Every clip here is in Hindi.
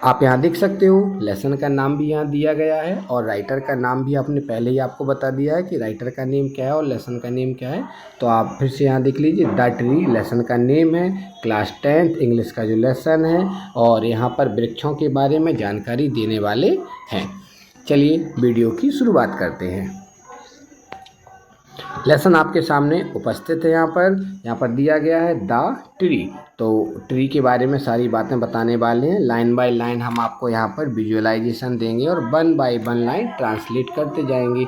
आप यहाँ देख सकते हो लेसन का नाम भी यहाँ दिया गया है और राइटर का नाम भी आपने पहले ही आपको बता दिया है कि राइटर का नेम क्या है और लेसन का नेम क्या है। तो आप फिर से यहाँ देख लीजिए, द ट्री लेसन का नेम है, क्लास 10th इंग्लिश का जो लेसन है और यहाँ पर वृक्षों के बारे में जानकारी देने वाले हैं। चलिए वीडियो की शुरुआत करते हैं। लेसन आपके सामने उपस्थित है। यहाँ पर दिया गया है द ट्री। तो ट्री के बारे में सारी बातें बताने वाले हैं। लाइन बाय लाइन हम आपको यहाँ पर विजुअलाइजेशन देंगे और 1 बाय 1 लाइन ट्रांसलेट करते जाएंगे।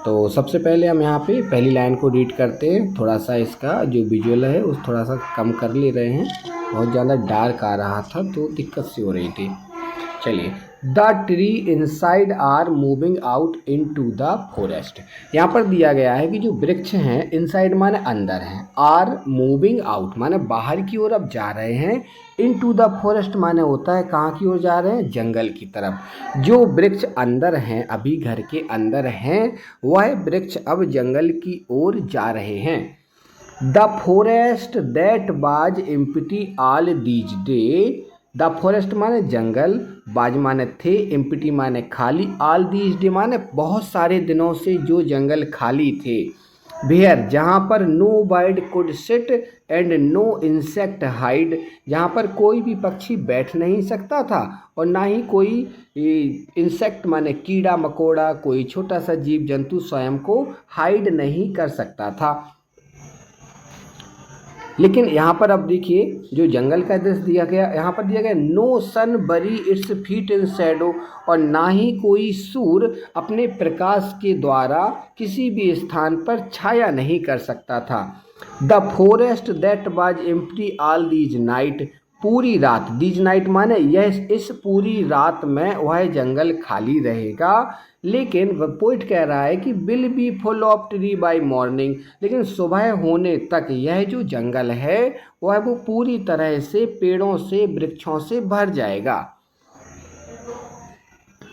तो सबसे पहले हम यहाँ पे पहली लाइन को रीड करते हैं। थोड़ा सा इसका जो विजुअल है उस थोड़ा सा कम कर ले रहे हैं, बहुत ज़्यादा डार्क आ रहा था तो दिक्कत सी हो रही थी। चलिए, the tree inside are moving out into the forest. यहाँ पर दिया गया है कि जो वृक्ष हैं इनसाइड माने अंदर हैं, आर मूविंग आउट माने बाहर की ओर अब जा रहे हैं, इनटू द फॉरेस्ट माने होता है कहाँ की ओर जा रहे हैं, जंगल की तरफ। जो वृक्ष अंदर हैं, अभी घर के अंदर हैं, वह वृक्ष अब जंगल की ओर जा रहे हैं। The forest that was empty all these day. The forest माने जंगल, बाज माने थे, एम्प्टी माने खाली, ऑल दीज डे माने बहुत सारे दिनों से जो जंगल खाली थे। वेयर जहाँ पर no bird could sit and no insect hide, जहाँ पर कोई भी पक्षी बैठ नहीं सकता था और ना ही कोई इंसेक्ट माने कीड़ा मकोड़ा, कोई छोटा सा जीव जंतु स्वयं को हाइड नहीं कर सकता था। लेकिन यहाँ पर अब देखिए जो जंगल का दृश्य दिया गया, यहाँ पर दिया गया नो सन बरी इट्स फीट इन शैडो, और ना ही कोई सूर्य अपने प्रकाश के द्वारा किसी भी स्थान पर छाया नहीं कर सकता था। The forest that was empty all these night, पूरी रात, दीज नाइट माने यह इस पूरी रात में वह जंगल खाली रहेगा। लेकिन पोइट कह रहा है कि will be full of tree bye morning, लेकिन सुबह होने तक यह जो जंगल है वह वो पूरी तरह से पेड़ों से वृक्षों से भर जाएगा।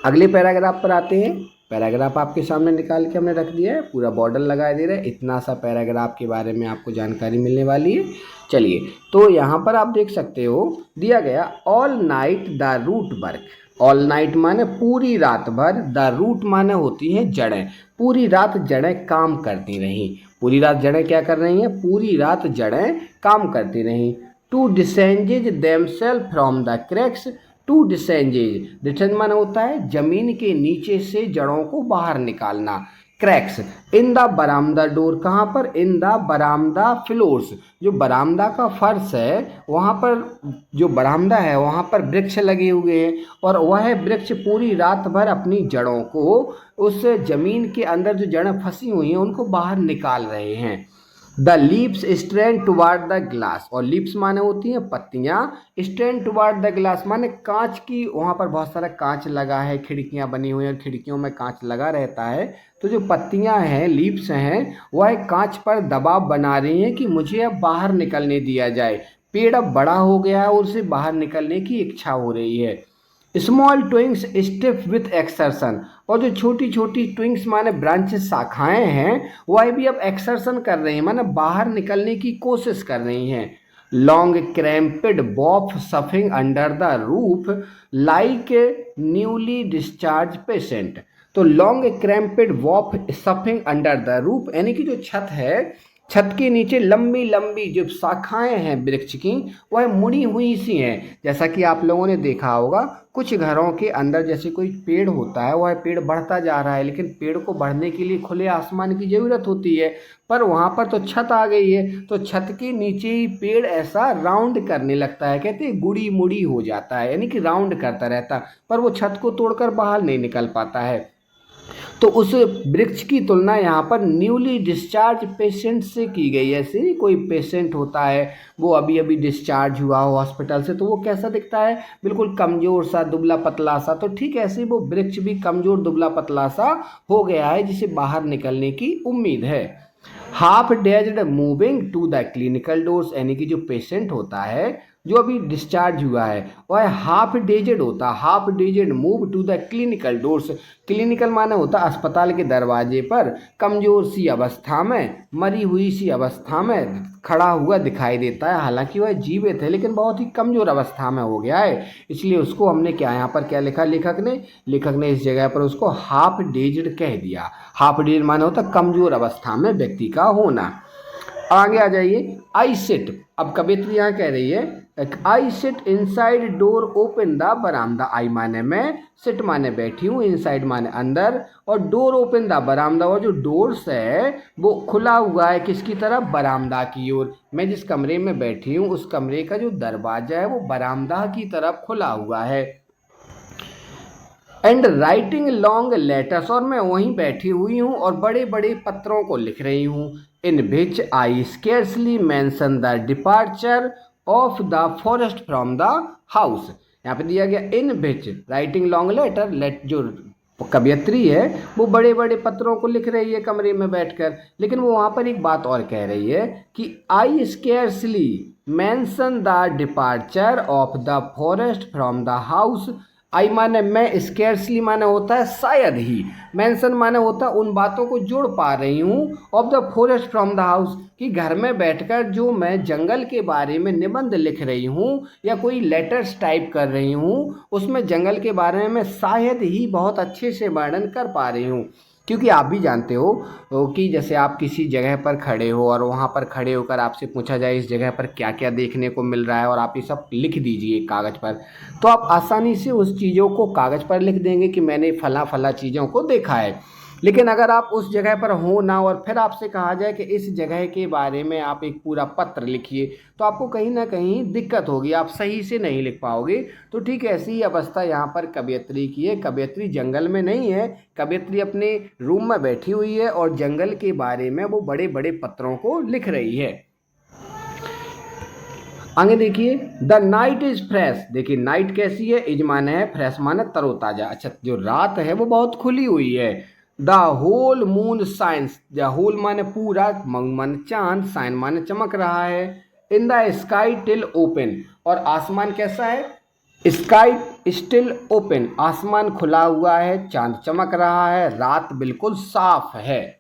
अगले पैराग्राफ पर आते हैं। पैराग्राफ आपके सामने निकाल के हमने रख दिया है, पूरा बॉर्डर लगा दे रहे हैं, इतना सा पैराग्राफ के बारे में आपको जानकारी मिलने वाली है। चलिए, तो यहाँ पर आप देख सकते हो दिया गया all night the root work. All night माने पूरी रात भर, द रूट माने होती हैं जड़ें, पूरी रात जड़ें काम करती रहीं। पूरी रात जड़ें क्या कर रही हैं, पूरी रात जड़ें काम करती रहीं। To disengage themselves from the cracks, to disengage, disengage माने होता है जमीन के नीचे से जड़ों को बाहर निकालना। क्रैक्स इन द बरामदा डोर, कहाँ पर, इन द बरामदा फ्लोर्स, जो बरामदा का फर्श है वहाँ पर, जो बरामदा है वहाँ पर वृक्ष लगे हुए हैं और वह वृक्ष पूरी रात भर अपनी जड़ों को उस जमीन के अंदर जो जड़ें फंसी हुई हैं उनको बाहर निकाल रहे हैं। The leaves strand toward the glass, और लीव्स माने होती हैं पत्तियां, स्ट्रेंड टुवार्ड द ग्लास माने कांच की, वहाँ पर बहुत सारा कांच लगा है, खिड़कियां बनी हुई हैं और खिड़कियों में कांच लगा रहता है। तो जो पत्तियां हैं, लीव्स हैं, वह कांच पर दबाव बना रही हैं कि मुझे अब बाहर निकलने दिया जाए। पेड़ अब बड़ा हो गया है और उसे बाहर निकलने की इच्छा हो रही है। स्मॉल ट्विंग्स स्टिफ विथ एक्सर्शन, और जो छोटी छोटी ट्विंग्स माने ब्रांचेस शाखाएं हैं वह भी अब एक्सर्शन कर रही हैं, माने बाहर निकलने की कोशिश कर रही हैं। Long cramped bough soughing under the roof like newly discharged patient. तो long cramped bough soughing under the roof यानी कि जो छत है, छत के नीचे लंबी लंबी जो शाखाएं हैं वृक्ष की वह मुड़ी हुई सी हैं। जैसा कि आप लोगों ने देखा होगा कुछ घरों के अंदर जैसे कोई पेड़ होता है, वह पेड़ बढ़ता जा रहा है लेकिन पेड़ को बढ़ने के लिए खुले आसमान की ज़रूरत होती है, पर वहाँ पर तो छत आ गई है तो छत के नीचे ही पेड़ ऐसा राउंड करने लगता है, कहते हैं गुड़ी मुड़ी हो जाता है, यानी कि राउंड करता रहता, पर वो छत को तोड़कर बाहर नहीं निकल पाता है। तो उस वृक्ष की तुलना यहाँ पर न्यूली डिस्चार्ज पेशेंट से की गई है। ऐसे कोई पेशेंट होता है वो अभी अभी डिस्चार्ज हुआ हो हॉस्पिटल से, तो वो कैसा दिखता है, बिल्कुल कमज़ोर सा, दुबला पतला सा। तो ठीक ऐसे वो वृक्ष भी कमज़ोर दुबला पतला सा हो गया है जिसे बाहर निकलने की उम्मीद है। Half dazed moving to the clinical doors, यानी कि जो पेशेंट होता है जो अभी डिस्चार्ज हुआ है वह हाफ डेजेड होता, half dazed move to the clinical doors. Clinical माने होता अस्पताल के दरवाजे पर कमजोर सी अवस्था में, मरी हुई सी अवस्था में खड़ा हुआ दिखाई देता है। हालांकि वह जीवित है लेकिन बहुत ही कमजोर अवस्था में हो गया है, इसलिए उसको हमने क्या यहाँ पर क्या लिखा, लेखक ने इस जगह पर उसको हाफ डेज्ड कह दिया। हाफ डेज्ड माने होता कमजोर अवस्था में व्यक्ति का होना। आगे आ जाइए, आई सिट। अब कवियत्री यहाँ कह रही है I sit inside door open the बरामदा। आई माने मैं, सिट माने बैठी हूँ, इनसाइड माने अंदर, और डोर ओपन द बरामदा, और जो डोर्स है वो खुला हुआ है किसकी तरफ, बरामदा की ओर। मैं जिस कमरे में बैठी हूँ उस कमरे का जो दरवाजा है वो बरामदा की तरफ खुला हुआ है। एंड राइटिंग लॉन्ग लेटर्स, और मैं वहीं बैठी हुई हूँ और बड़े बड़े पत्रों को लिख रही हूँ। In which I scarcely mention the departure of the forest from the house. यहाँ पे दिया गया in which writing long letter, जो कवियत्री है वो बड़े बड़े पत्रों को लिख रही है कमरे में बैठकर, लेकिन वो वहाँ पर एक बात और कह रही है कि I scarcely mention the departure of the forest from the house. I माने मैं, स्केर्सली माने होता है शायद ही, मेंशन माने होता है उन बातों को जोड़ पा रही हूँ, of the forest from the house, कि घर में बैठकर जो मैं जंगल के बारे में निबंध लिख रही हूँ या कोई लेटर्स टाइप कर रही हूँ उसमें जंगल के बारे में मैं शायद ही बहुत अच्छे से वर्णन कर पा रही हूँ। क्योंकि आप भी जानते हो कि जैसे आप किसी जगह पर खड़े हो और वहाँ पर खड़े होकर आपसे पूछा जाए इस जगह पर क्या क्या देखने को मिल रहा है और आप ये सब लिख दीजिए कागज़ पर, तो आप आसानी से उस चीज़ों को कागज़ पर लिख देंगे कि मैंने फला फला चीज़ों को देखा है। लेकिन अगर आप उस जगह पर हो ना और फिर आपसे कहा जाए कि इस जगह के बारे में आप एक पूरा पत्र लिखिए, तो आपको कहीं ना कहीं दिक्कत होगी, आप सही से नहीं लिख पाओगे। तो ठीक ऐसी ही अवस्था यहाँ पर कवियत्री की है। कवियत्री जंगल में नहीं है, कवियत्री अपने रूम में बैठी हुई है और जंगल के बारे में वो बड़े बड़े पत्रों को लिख रही है। आगे देखिए, द नाइट इज फ्रेश। देखिए नाइट कैसी है, इज माने है, फ्रेश माने तरोताजा। अच्छा, जो रात है वो बहुत खुली हुई है। The whole moon science, the whole माने पूरा, मून माने चांद, साइन माने चमक रहा है। In the sky till open, और आसमान कैसा है, स्काई स्टिल ओपन, आसमान खुला हुआ है, चांद चमक रहा है, रात बिल्कुल साफ है।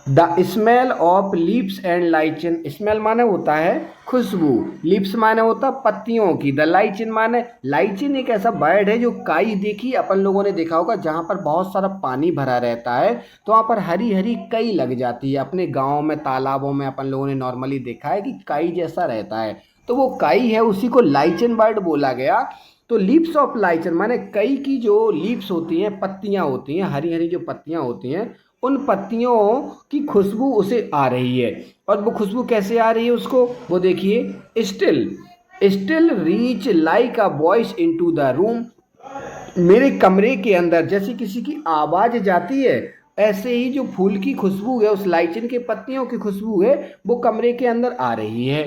The smell of leaves and lichen, smell माने होता है खुशबू, लीव्स माने होता पत्तियों की, द लाइचिन माने, लाइचिन एक ऐसा बर्ड है जो काई, देखी अपन लोगों ने देखा होगा जहाँ पर बहुत सारा पानी भरा रहता है तो वहाँ पर हरी हरी कई लग जाती है। अपने गाँव में तालाबों में अपन लोगों ने नॉर्मली देखा है कि काई जैसा रहता है, तो वो काई है, उसी को लाइचिन बर्ड बोला गया। तो लीव्स ऑफ लाइचिन माने कई की जो लीव्स होती हैं, पत्तियाँ होती हैं, हरी हरी जो पत्तियाँ होती हैं, उन पत्तियों की खुशबू उसे आ रही है। और वो खुशबू कैसे आ रही है उसको, वो देखिए, still reach like a voice into the room, मेरे कमरे के अंदर जैसे किसी की आवाज़ जाती है, ऐसे ही जो फूल की खुशबू है, उस लाइचिन के पत्तियों की खुशबू है, वो कमरे के अंदर आ रही है।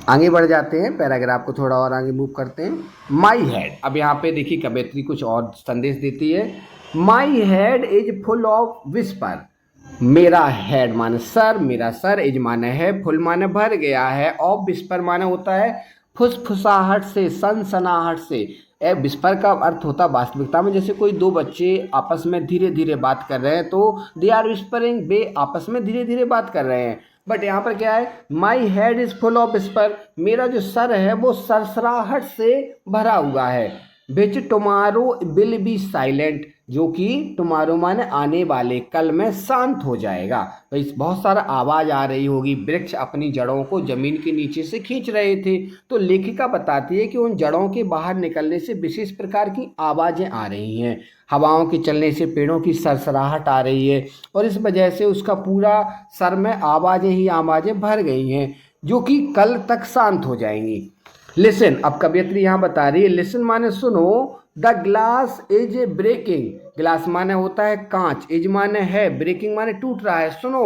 आगे बढ़ जाते हैं, पैराग्राफ को थोड़ा और आगे मूव करते हैं। माई हेड, अब यहाँ पे देखिए कवियत्री कुछ और संदेश देती है। My head is full of whisper, मेरा हेड माने सर, मेरा सर, इज माने है, फुल माने भर गया है, ऑफ विस्पर माने होता है फुसफुसाहट से, सनसनाहट से। विस्पर का अर्थ होता है वास्तविकता में, जैसे कोई दो बच्चे आपस में धीरे धीरे बात कर रहे हैं तो दे आर विस्परिंग, वे आपस में धीरे धीरे बात कर रहे हैं। बट यहाँ पर क्या है, my head is full of whisper, मेरा जो सर है वो सरसराहट से भरा हुआ है। विच टुमारो विल बी साइलेंट, जो कि टुमारो माने आने वाले कल में शांत हो जाएगा। तो इस बहुत सारा आवाज़ आ रही होगी, वृक्ष अपनी जड़ों को जमीन के नीचे से खींच रहे थे, तो लेखिका बताती है कि उन जड़ों के बाहर निकलने से विशेष प्रकार की आवाज़ें आ रही हैं, हवाओं के चलने से पेड़ों की सरसराहट आ रही है, और इस वजह से उसका पूरा सर में आवाज़ें ही आवाज़ें भर गई हैं जो कि कल तक शांत हो जाएंगी। लिसन, अब कवियत्री यहाँ बता रही है, लिसन माने सुनो, the glass is breaking, glass माने होता है कांच, इज माने है, ब्रेकिंग माने टूट रहा है, सुनो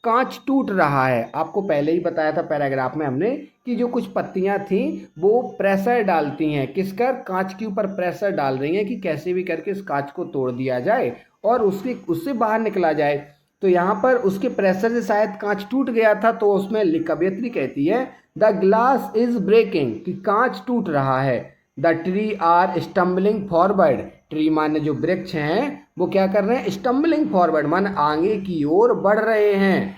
कांच टूट रहा है। आपको पहले ही बताया था पैराग्राफ में हमने कि जो कुछ पत्तियां थी वो प्रेशर डालती हैं, किसकर, कांच के ऊपर प्रेशर डाल रही हैं कि कैसे भी करके इस कांच को तोड़ दिया जाए और उससे बाहर निकला जाए। तो यहाँ पर उसके प्रेशर से शायद कांच टूट गया था, तो उसमें कवियत्री कहती है द ग्लास इज ब्रेकिंग, कि कांच टूट रहा है। The tree are stumbling forward, tree माने जो वृक्ष हैं वो क्या कर रहे हैं, स्टम्बलिंग फॉरवर्ड माने आगे की ओर बढ़ रहे हैं।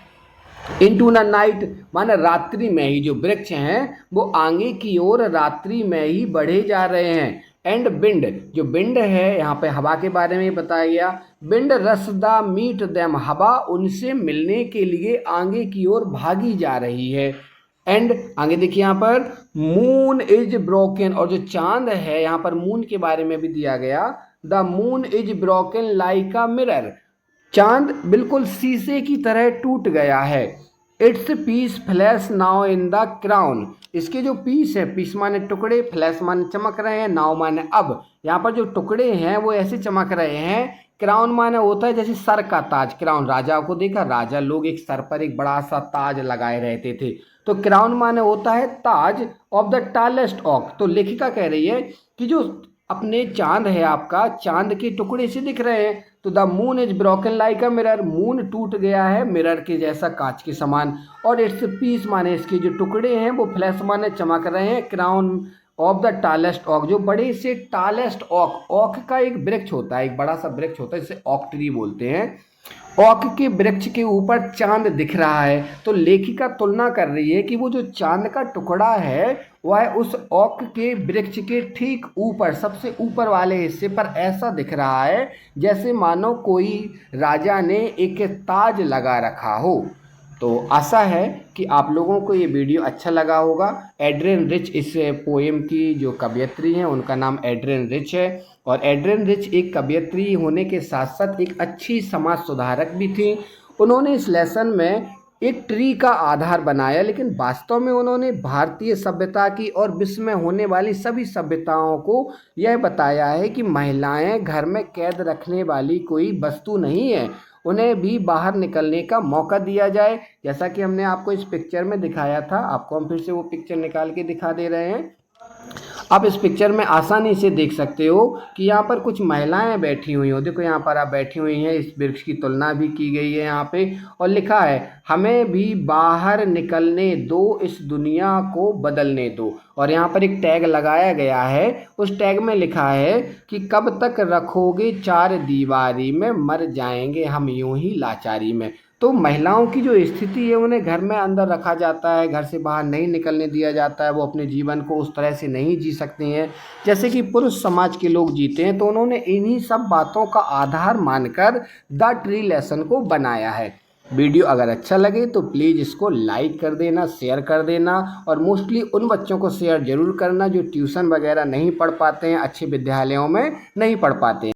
इनटू द नाइट माने रात्रि में ही, जो वृक्ष हैं वो आगे की ओर रात्रि में ही बढ़े जा रहे हैं। एंड विंड, जो विंड है यहाँ पे हवा के बारे में बताया गया। विंड रस द मीट देम, हवा उनसे मिलने के लिए आगे की ओर भागी जा रही है। एंड आगे देखिए यहाँ पर मून इज ब्रोकन, और जो चांद है यहाँ पर मून के बारे में भी दिया गया। The moon is broken like a mirror, चांद बिल्कुल शीशे की तरह टूट गया है। Its piece flash now in the crown, इसके जो पीस है, पीस माने टुकड़े, फ्लैश माने चमक रहे हैं, नाउ माने अब, यहाँ पर जो टुकड़े हैं वो ऐसे चमक रहे हैं। क्राउन माने होता है जैसे सर का ताज, क्राउन राजा को देखा, राजा लोग एक सर पर एक बड़ा सा ताज लगाए रहते थे, तो क्राउन माने होता है ताज ऑफ द टालेस्ट ऑक। तो लेखिका कह रही है कि जो अपने चांद है आपका, चांद के टुकड़े से दिख रहे हैं। तो the moon is broken like a mirror, moon टूट गया है मिरर के जैसा, कांच के समान। और इट्स पीस माने इसके जो टुकड़े हैं वो फ्लैश माने चमक रहे हैं। क्राउन ऑफ द टालेस्ट ऑक, जो बड़े से टालेस्ट ऑक, ऑक का एक वृक्ष होता है, एक बड़ा सा वृक्ष होता है जिसे ऑक ट्री बोलते हैं। ऑक के वृक्ष के ऊपर चांद दिख रहा है। तो लेखिका तुलना कर रही है कि वो जो चांद का टुकड़ा है वह उस ऑक के वृक्ष के ठीक ऊपर, सबसे ऊपर वाले हिस्से पर ऐसा दिख रहा है जैसे मानो कोई राजा ने एक ताज लगा रखा हो। तो आशा है कि आप लोगों को ये वीडियो अच्छा लगा होगा। एड्रियन रिच इस पोएम की जो कवयित्री हैं उनका नाम एड्रियन रिच है, और एड्रियन रिच एक कवयित्री होने के साथ साथ एक अच्छी समाज सुधारक भी थी। उन्होंने इस लेसन में एक ट्री का आधार बनाया, लेकिन वास्तव में उन्होंने भारतीय सभ्यता की और विश्व में होने वाली सभी सभ्यताओं को यह बताया है कि महिलाएं घर में कैद रखने वाली कोई वस्तु नहीं है, उन्हें भी बाहर निकलने का मौका दिया जाए। जैसा कि हमने आपको इस पिक्चर में दिखाया था, आपको हम फिर से वो पिक्चर निकाल के दिखा दे रहे हैं। आप इस पिक्चर में आसानी से देख सकते हो कि यहाँ पर कुछ महिलाएं बैठी हुई हो, देखो यहाँ पर आप बैठी हुई हैं, इस वृक्ष की तुलना भी की गई है यहाँ पे, और लिखा है हमें भी बाहर निकलने दो, इस दुनिया को बदलने दो। और यहाँ पर एक टैग लगाया गया है, उस टैग में लिखा है कि कब तक रखोगे चार दीवारी में, मर जाएंगे हम यूं ही लाचारी में। तो महिलाओं की जो स्थिति है उन्हें घर में अंदर रखा जाता है, घर से बाहर नहीं निकलने दिया जाता है, वो अपने जीवन को उस तरह से नहीं जी सकती हैं जैसे कि पुरुष समाज के लोग जीते हैं। तो उन्होंने इन्हीं सब बातों का आधार मानकर द ट्री लेसन को बनाया है। वीडियो अगर अच्छा लगे तो प्लीज़ इसको लाइक कर देना, शेयर कर देना, और मोस्टली उन बच्चों को शेयर ज़रूर करना जो ट्यूशन वगैरह नहीं पढ़ पाते हैं, अच्छे विद्यालयों में नहीं पढ़ पाते हैं।